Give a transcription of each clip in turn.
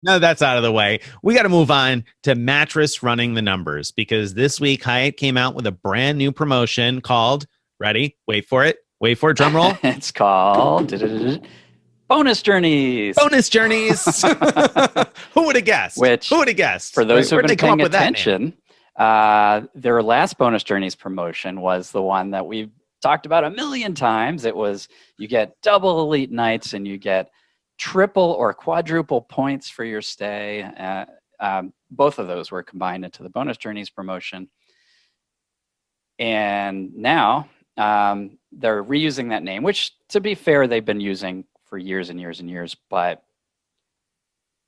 No, that's out of the way. We got to move on to Mattress Running the Numbers because this week Hyatt came out with a brand new promotion called, ready? Wait for it, drum roll. It's called bonus journeys. Bonus Journeys. Who would have guessed? Who Which, would have guessed? for those Right? who've Where did been they come up paying with that name? attention, their last bonus journeys promotion was the one that we've talked about a million times. It was you get double elite nights and you get triple or quadruple points for your stay. Both of those were combined into the bonus journeys promotion. And now they're reusing that name, which, to be fair, they've been using for years and years and years. But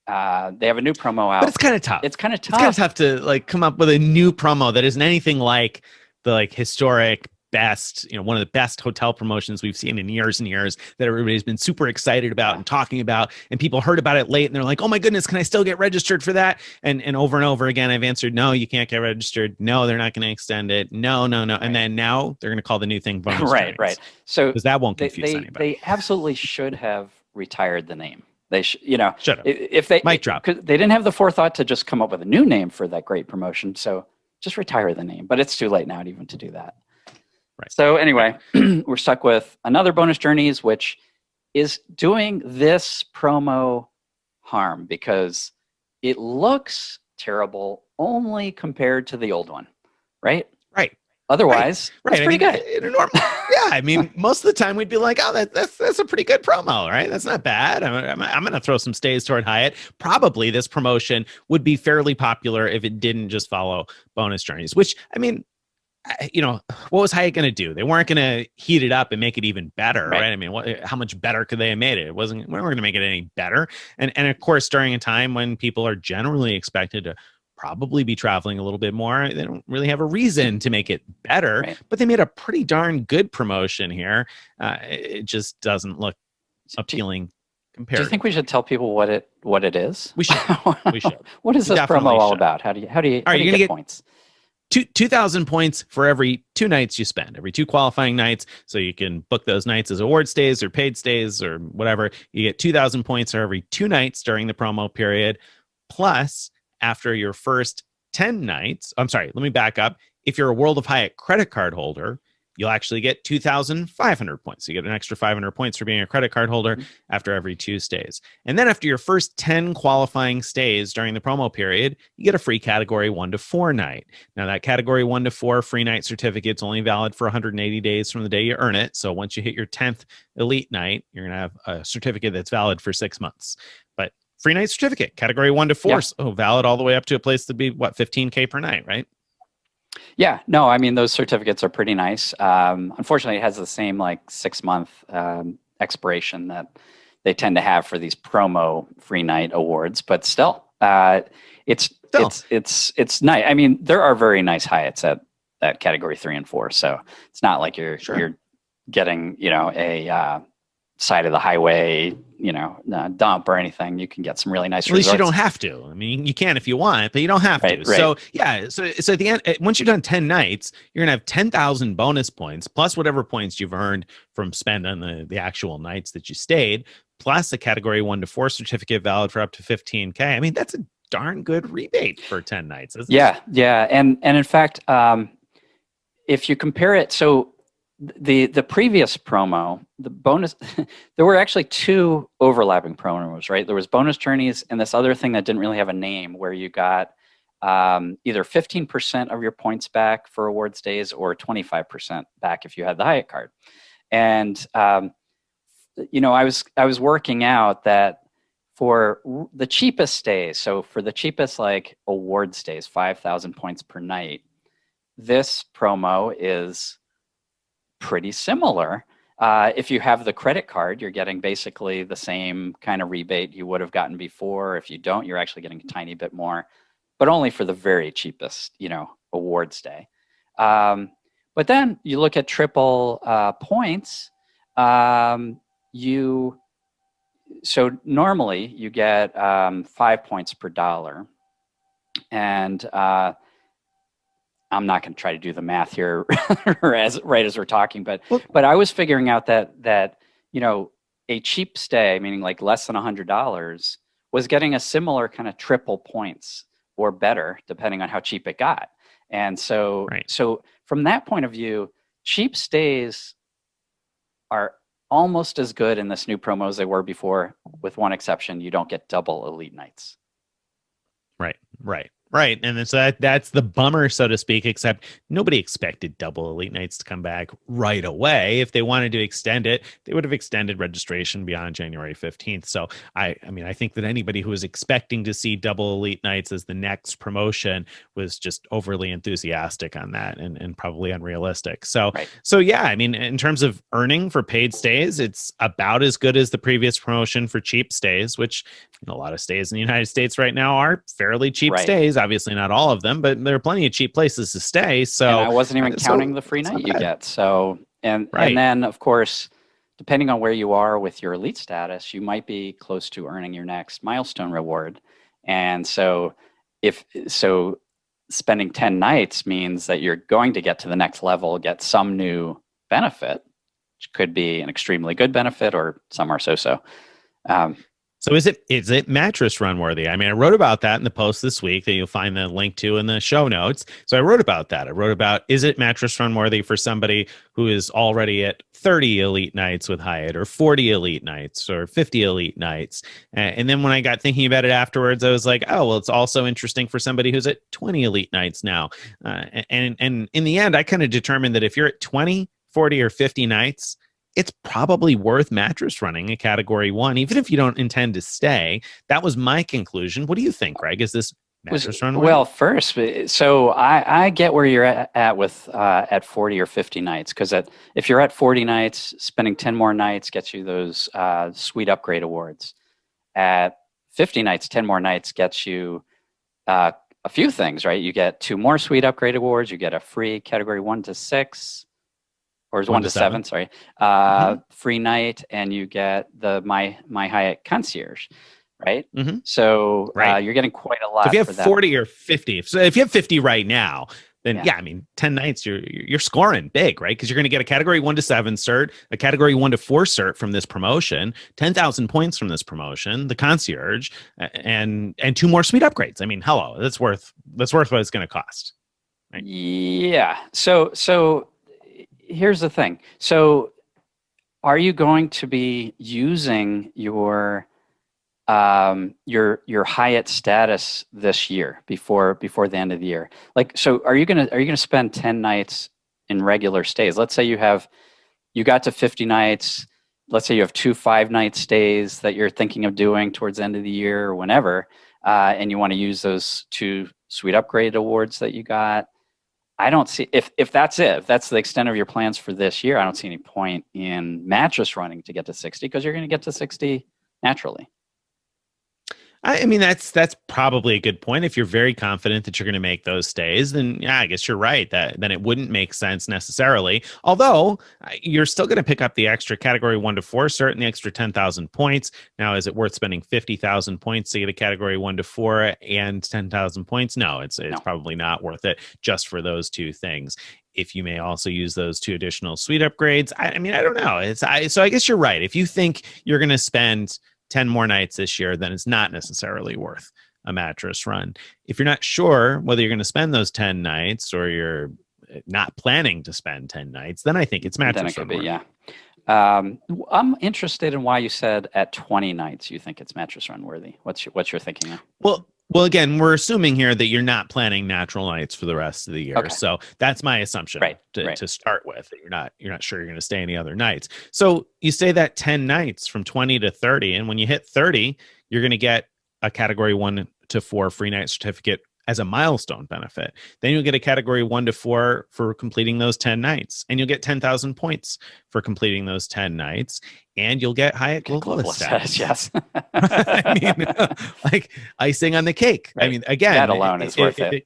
they have a new promo But out. it's kind of tough. It's kind of It's kind of tough. tough to like come up with a new promo that isn't anything like the like historic best, one of the best hotel promotions we've seen in years and years that everybody's been super excited about and talking about. And people heard about it late and they're like, oh my goodness, can I still get registered for that? And over again, I've answered, no, you can't get registered. No, they're not going to extend it. No, no, no. And then now they're going to call the new thing bonus Right, journeys right. So because that won't confuse anybody. they absolutely should have retired the name. They should, you know, Should have. if they Mic drop. cause they didn't have the forethought to just come up with a new name for that great promotion. So just retire the name. But it's too late now even to do that. Right. So anyway, we're stuck with another bonus journeys, which is doing this promo harm because it looks terrible only compared to the old one, right? Right. Otherwise, right. It's pretty good. In a normal, yeah. I mean, most of the time we'd be like, oh, that's a pretty good promo, right? That's not bad. I'm going to throw some stays toward Hyatt. Probably this promotion would be fairly popular if it didn't just follow bonus journeys, which, I mean, what was Hyatt going to do? They weren't going to heat it up and make it even better, right? I mean, how much better could they have made it? We weren't going to make it any better. And of course, during a time when people are generally expected to probably be traveling a little bit more, they don't really have a reason to make it better. Right. But they made a pretty darn good promotion here. It just doesn't look appealing. Do you think we should tell people what it is? We should. We should. What is this promo all about? How do you get points? 2,000 points for every 2 nights you spend, every 2 qualifying nights. So you can book those nights as award stays or paid stays or whatever. You get 2,000 points for every 2 nights during the promo period. Plus, after your first 10 nights, I'm sorry, let me back up. If you're a World of Hyatt credit card holder, you'll actually get 2,500 points. You get an extra 500 points for being a credit card holder after every 2 stays. And then after your first 10 qualifying stays during the promo period, you get a free category 1 to 4 night. Now that category 1 to 4 free night certificate is only valid for 180 days from the day you earn it. So once you hit your 10th elite night, you're going to have a certificate that's valid for 6 months. But free night certificate, category 1 to 4, so valid all the way up to a place to be, $15K per night, right? Yeah, no, I mean, those certificates are pretty nice. Unfortunately, it has the same 6-month expiration that they tend to have for these promo free night awards, but still, it's nice. I mean, there are very nice Hyatts at category 3 and 4, so it's not like you're getting a side of the highway dump or anything. You can get some really nice At least resorts. you don't have to. I mean, you can if you want, but you don't have to. Right. So yeah, so at the end, once you've done 10 nights, you're gonna have 10,000 bonus points plus whatever points you've earned from spend on the actual nights that you stayed, plus a category 1 to 4 certificate valid for up to 15K. I mean, that's a darn good rebate for 10 nights, isn't it? Yeah. And in fact, if you compare it, so the previous promo, the bonus, there were actually 2 overlapping promos, right? There was bonus journeys and this other thing that didn't really have a name where you got either 15% of your points back for award stays or 25% back if you had the Hyatt card. And, I was working out that for the cheapest stays, so for the cheapest award stays, 5,000 points per night, this promo is pretty similar. If you have the credit card, you're getting basically the same kind of rebate you would have gotten before. If you don't, you're actually getting a tiny bit more, but only for the very cheapest, award stay. But then you look at triple points. So normally you get 5 points per dollar, and I'm not going to try to do the math here as we're talking, but I was figuring out that a cheap stay, meaning less than $100, was getting a similar kind of triple points or better, depending on how cheap it got. And so, Right. so from that point of view, cheap stays are almost as good in this new promo as they were before, with one exception: you don't get double elite nights. Right. And then so that's the bummer, so to speak, except nobody expected double elite nights to come back right away. If they wanted to extend it, they would have extended registration beyond January 15th. So I mean, I think that anybody who was expecting to see double elite nights as the next promotion was just overly enthusiastic on that, and probably unrealistic. So, Right. so yeah, I mean, in terms of earning for paid stays, it's about as good as the previous promotion for cheap stays, which a lot of stays in the United States right now are fairly cheap Right. stays. Obviously, not all of them, but there are plenty of cheap places to stay. So, And I wasn't even counting the free it's not night you bad. get. So, and Right. then of course, depending on where you are with your elite status, you might be close to earning your next milestone reward. And so, if so, spending 10 nights means that you're going to get to the next level, get some new benefit, which could be an extremely good benefit, or some are so-so. So is it mattress run worthy? I mean, I wrote about that in the post this week that you'll find the link to in the show notes. So I wrote about that. I wrote about, is it mattress run worthy for somebody who is already at 30 elite nights with Hyatt, or 40 elite nights, or 50 elite nights? And then when I got thinking about it afterwards, I was like, oh, well, it's also interesting for somebody who's at 20 elite nights now. And in the end, I kind of determined that if you're at 20, 40, or 50 nights, it's probably worth mattress running a category 1, even if you don't intend to stay. That was my conclusion. What do you think, Greg? Is this mattress run worthy? Well, first, so I get where you're at with at 40 or 50 nights, because if you're at 40 nights, spending 10 more nights gets you those suite upgrade awards. At 50 nights, 10 more nights gets you a few things, right? You get 2 more suite upgrade awards. You get a free category 1 to 6. Or is 1 to 7, sorry. Free night, and you get the My Hyatt concierge, right? Mm-hmm. So right. You're getting quite a lot. So if you have for that. 40 or 50, so if you have 50 right now, then yeah I mean, 10 nights, you're scoring big, right? Because you're going to get a category 1 to 7 cert, a category 1 to 4 cert from this promotion, 10,000 points from this promotion, the concierge, and 2 more suite upgrades. I mean, hello, that's worth what it's going to cost. Right? Yeah. So here's the thing. So are you going to be using your Hyatt status this year before the end of the year? Like, so are you gonna spend 10 nights in regular stays? Let's say you got to 50 nights. Let's say you have 2 5-night stays that you're thinking of doing towards the end of the year or whenever, and you want to use those 2 suite upgrade awards that you got. I don't see, if that's it, if that's the extent of your plans for this year, I don't see any point in mattress running to get to 60, because you're going to get to 60 naturally. I mean, that's probably a good point. If you're very confident that you're going to make those stays, then yeah, I guess you're right. Then it wouldn't make sense necessarily. Although you're still going to pick up the extra category 1 to 4 cert and the extra 10,000 points. Now, is it worth spending 50,000 points to get a category 1 to 4 and 10,000 points? No, it's probably not worth it just for those 2 things. If you may also use those 2 additional suite upgrades, I mean, I don't know. So I guess you're right. If you think you're going to spend 10 more nights this year, then it's not necessarily worth a mattress run. If you're not sure whether you're going to spend those 10 nights, or you're not planning to spend 10 nights, then I think it's mattress run worthy. Yeah. I'm interested in why you said at 20 nights you think it's mattress run worthy. What's your thinking there? Well, again, we're assuming here that you're not planning natural nights for the rest of the year. Okay. So that's my assumption to start with, that you're not sure you're going to stay any other nights. So you say that 10 nights from 20 to 30, and when you hit 30, you're going to get a category 1 to 4 free night certificate as a milestone benefit. Then you'll get a category 1 to 4 for completing those 10 nights, and you'll get 10,000 points for completing those 10 nights, and you'll get Hyatt Globalist status. Yes. I mean, like icing on the cake. Right. I mean, again, that alone is worth it.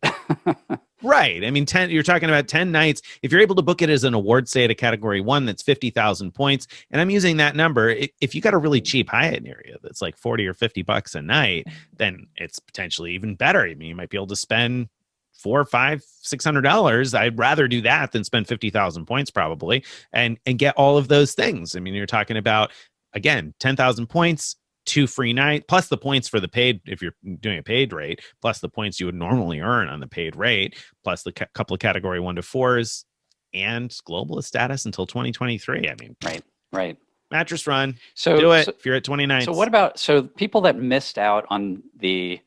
Right. I mean, you're talking about 10 nights. If you're able to book it as an award stay at a category 1, that's 50,000 points. And I'm using that number. If you got a really cheap Hyatt area that's like 40 or 50 bucks a night, then it's potentially even better. I mean, you might be able to spend $400, $500, $600. I'd rather do that than spend 50,000 points probably, and get all of those things. I mean, you're talking about, again, 10,000 points, 2 free nights plus the points for the paid, if you're doing a paid rate, plus the points you would normally earn on the paid rate, plus the couple of category 1 to 4s, and globalist status until 2023. I mean, right. Mattress Run. So do it if you're at 29. So what about people that missed out on the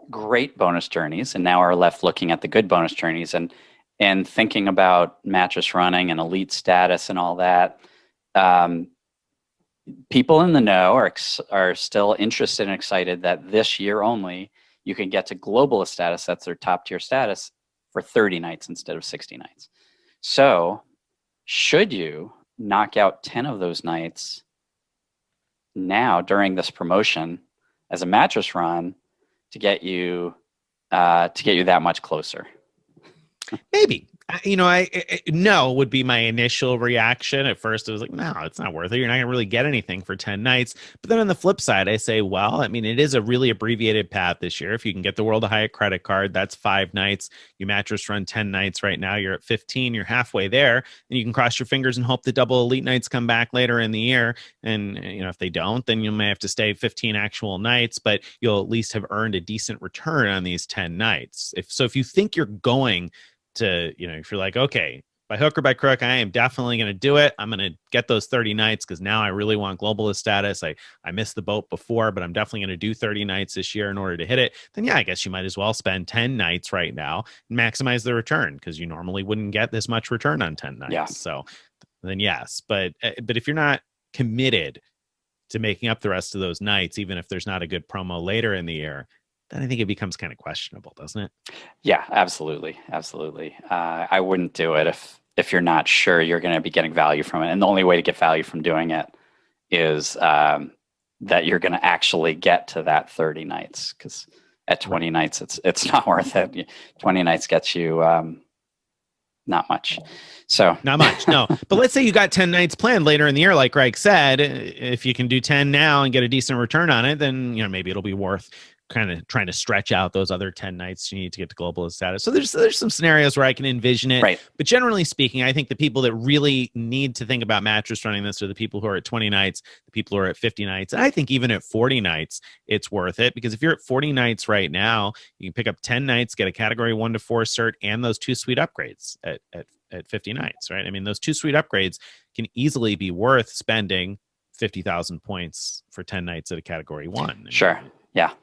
great bonus journeys and now are left looking at the good bonus journeys and thinking about mattress running and elite status and all that? People in the know are still interested and excited that this year only you can get to globalist status. That's their top tier status for 30 nights instead of 60 nights. So should you knock out 10 of those nights now during this promotion as a mattress run to get you that much closer? Maybe. I no would be my initial reaction. At first, it was like, no, it's not worth it. You're not going to really get anything for 10 nights. But then on the flip side, I say, well, I mean, it is a really abbreviated path this year. If you can get the World of Hyatt credit card, that's 5 nights. You mattress run 10 nights right now. You're at 15. You're halfway there. And you can cross your fingers and hope the double elite nights come back later in the year. And, if they don't, then you may have to stay 15 actual nights, but you'll at least have earned a decent return on these 10 nights. If you think you're going to, if you're like, okay, by hook or by crook, I am definitely going to do it. I'm going to get those 30 nights because now I really want globalist status. I missed the boat before, but I'm definitely going to do 30 nights this year in order to hit it. Then yeah, I guess you might as well spend 10 nights right now and maximize the return because you normally wouldn't get this much return on 10 nights. Yeah. So then yes, but if you're not committed to making up the rest of those nights, even if there's not a good promo later in the year, then I think it becomes kind of questionable, doesn't it? Yeah, absolutely. I wouldn't do it if you're not sure you're going to be getting value from it. And the only way to get value from doing it is that you're going to actually get to that 30 nights. Because at 20 nights, it's not worth it. 20 nights gets you not much. So not much, no. But let's say you got 10 nights planned later in the year, like Greg said. If you can do 10 now and get a decent return on it, then maybe it'll be worth kind of trying to stretch out those other 10 nights you need to get to globalist status. So there's some scenarios where I can envision it. Right. But generally speaking, I think the people that really need to think about mattress running this are the people who are at 20 nights, the people who are at 50 nights. And I think even at 40 nights, it's worth it because if you're at 40 nights right now, you can pick up 10 nights, get a category 1 to 4 cert and those 2 suite upgrades at 50 nights, right? I mean, those 2 suite upgrades can easily be worth spending 50,000 points for 10 nights at a category 1. Sure. Yeah.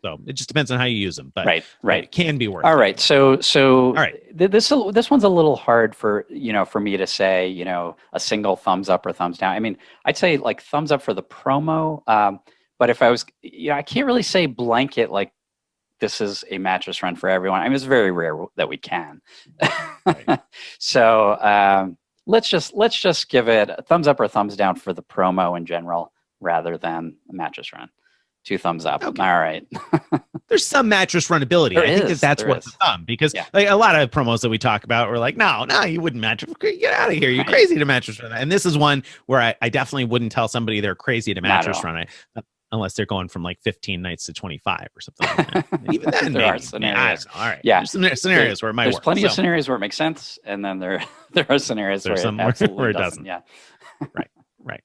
So it just depends on how you use them, but right. It can be worth. All right. So all right. This one's a little hard for me to say, a single thumbs up or thumbs down. I mean, I'd say like thumbs up for the promo. But if I was, I can't really say blanket like this is a mattress run for everyone. I mean, it's very rare that we can. Right. So let's just give it a thumbs up or a thumbs down for the promo in general, rather than a mattress run. 2 thumbs up. Okay. All right. There's some mattress runability. I think that's what's the thumb because like a lot of promos that we talk about, we're like, no, you wouldn't mattress. Get out of here. You're crazy to mattress run. And this is one where I definitely wouldn't tell somebody they're crazy to mattress run it unless they're going from like 15 nights to 25 or something like that. Even then, there are scenarios. All right. Yeah. There's some scenarios where it might work. There's plenty of scenarios where it makes sense. And then there are scenarios where it absolutely doesn't. Yeah. Right.